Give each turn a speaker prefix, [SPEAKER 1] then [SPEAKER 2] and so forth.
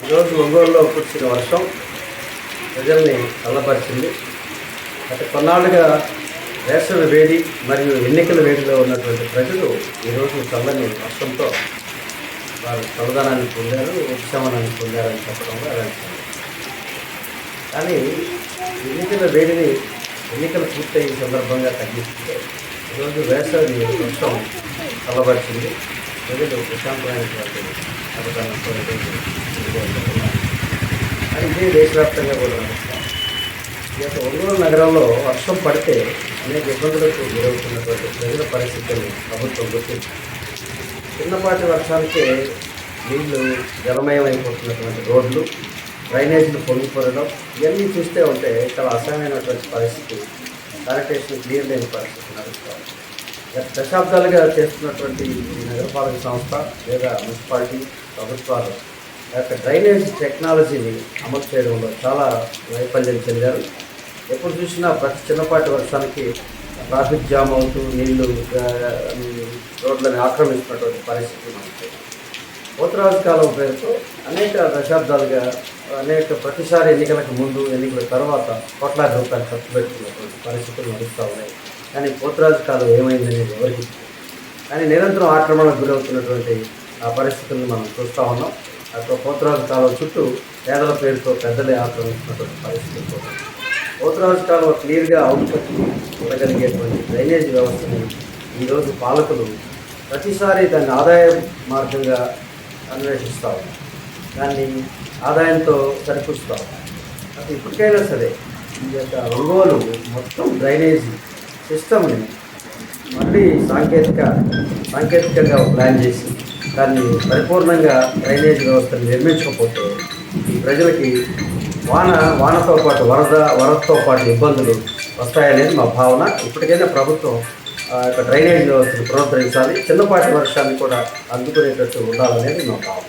[SPEAKER 1] ఈరోజు ఒంగోలులో కురిసిన వర్షం ప్రజల్ని చల్లపరిచింది. గత కొన్నాళ్ళుగా వేసవి వేడి మరియు ఎన్నికల వేడిలో ఉన్నటువంటి ప్రజలు ఈరోజు చల్లని వర్షంతో వారు చల్లదనాన్ని పొందారు, ఉపశమనాన్ని పొందారని చెప్పడంలో అదంటారు. కానీ ఎన్నికల వేడిని ఎన్నికలు పూర్తయ్యే సందర్భంగా తగ్గిస్తే ఈరోజు వేసవి వర్షం చల్లబరిచింది. ప్రజలు ప్రశాంతమైనటువంటి అభిప్రాయంతో కానీ ఇదే దేశవ్యాప్తంగా కూడా నడుస్తాం. ఈ యొక్క ఒంగోలు నగరంలో వర్షం పడితే అనేక ఇబ్బందులకు గురవుతున్నటువంటి ప్రజల పరిస్థితులను ప్రభుత్వం గుర్తించింది. చిన్నపాటి వర్షానికే నీళ్లు జలమయం అయిపోతున్నటువంటి రోడ్లు, డ్రైనేజీలు పొంగిపోరడం ఇవన్నీ చూస్తే ఉంటే చాలా అసహ్యమైనటువంటి పరిస్థితి. శానిటేషన్ క్లియర్ లేని పరిస్థితి నడుస్తాం. గత దశాబ్దాలుగా చేస్తున్నటువంటి ఈ నగరపాలక సంస్థ లేదా మున్సిపాలిటీ ప్రభుత్వాలు యొక్క డ్రైనేజ్ టెక్నాలజీని అమలు చేయడంలో చాలా వైఫల్యం చెందారు. ఎప్పుడు చూసినా ప్రతి చిన్నపాటి వర్షానికి ట్రాఫిక్ జామ్ అవుతూ నీళ్లు రోడ్లను ఆక్రమిస్తున్నటువంటి పరిస్థితి మనకి. పోతరాజు కాలం పేరుతో అనేక దశాబ్దాలుగా ప్రతిసారి ఎన్నికలకు ముందు ఎన్నికల తర్వాత కోట్లాది రూపాయలు ఖర్చు పెట్టుకున్నటువంటి పరిస్థితులు నడుస్తూ ఉన్నాయి. కానీ పోతరాజు కాలం ఏమైందనేది ఎవరికి. కానీ నిరంతరం ఆక్రమణకు గురవుతున్నటువంటి ఆ పరిస్థితులను మనం చూస్తూ ఉన్నాం. అక్కడ పోతరాజు కాలం చుట్టూ పేదల పేరుతో పెద్దలే ఆక్రమిస్తున్నటువంటి పరిస్థితులు. పోతరాజు కాలం క్లియర్గా అవుట్పుట్ ఉండగలిగేటువంటి డ్రైనేజ్ వ్యవస్థని ఈరోజు పాలకులు ప్రతిసారి దాన్ని ఆదాయ మార్గంగా అన్వేషిస్తూ ఉన్నారు. దాన్ని ఆదాయంతో సరిపుస్తూ ఉన్నారు. అది ఇప్పటికైనా సరే ఈ యొక్క ఒంగోలు మొత్తం డ్రైనేజీ సిస్టమ్ని మళ్ళీ సాంకేతికంగా ప్లాన్ చేసి దాన్ని పరిపూర్ణంగా డ్రైనేజ్ వ్యవస్థను నిర్మించకపోతే ఈ ప్రజలకి వానతో పాటు వరదతో పాటు ఇబ్బందులు వస్తాయనేది మా భావన. ఇప్పటికైనా ప్రభుత్వం డ్రైనేజ్ వ్యవస్థను పునరుద్ధరించాలి. చిన్నపాటి వర్షాన్ని కూడా అందుకునేటట్టు ఉండాలనేది మా భావన.